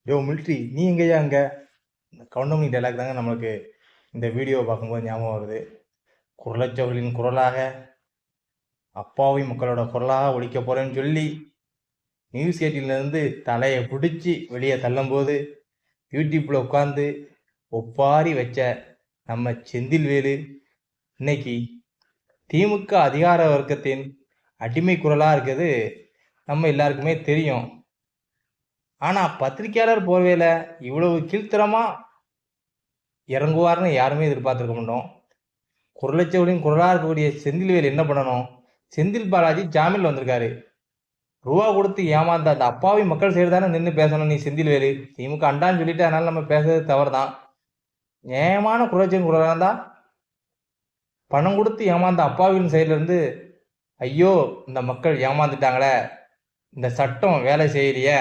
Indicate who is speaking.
Speaker 1: யோ military, நீ எங்கேயா அங்கே? இந்த கவுண்டமணி டைலாக் தாங்க நம்மளுக்கு இந்த வீடியோவை பார்க்கும்போது ஞாபகம் வருது. குரலற்றவர்களின் குரலாக, அப்பாவி மக்களோட குரலாக ஒழிக்க போகிறேன்னு சொல்லி நியூஸ் 18லேருந்து தலையை பிடிச்சி வெளியே தள்ளும்போது யூடியூப்பில் உட்காந்து ஒப்பாரி வச்ச நம்ம செந்தில்வேலு இன்னைக்கு திமுக அதிகார வர்க்கத்தின் அடிமை குரலாக இருக்கிறது நம்ம எல்லாருக்குமே தெரியும். ஆனால் பத்திரிக்கையாளர் போர்வையில் இவ்வளவு கீழ்த்தரமாக இறங்குவார்னு யாருமே எதிர்பார்த்துருக்க மாட்டோம். குரலற்றவர்களின் குரலாக இருக்கக்கூடிய செந்தில்வேல் என்ன பண்ணணும்? செந்தில் பாலாஜி ஜாமீனில் வந்திருக்காரு. ரூபா கொடுத்து ஏமாந்த அந்த அப்பாவி மக்கள் சைடு தானே நின்று பேசணும். நீ செந்தில்வேலு திமுக அண்டான்னு சொல்லிட்டு அதனால நம்ம பேசுறது தவறு தான். நியாயமான குரலற்றவரின் குரலாக இருந்தால் பணம் கொடுத்து ஏமாந்த அப்பாவின் சைட்லேருந்து ஐயோ இந்த மக்கள் ஏமாந்துட்டாங்களே, இந்த சட்டம் வேலை செய்யலையே,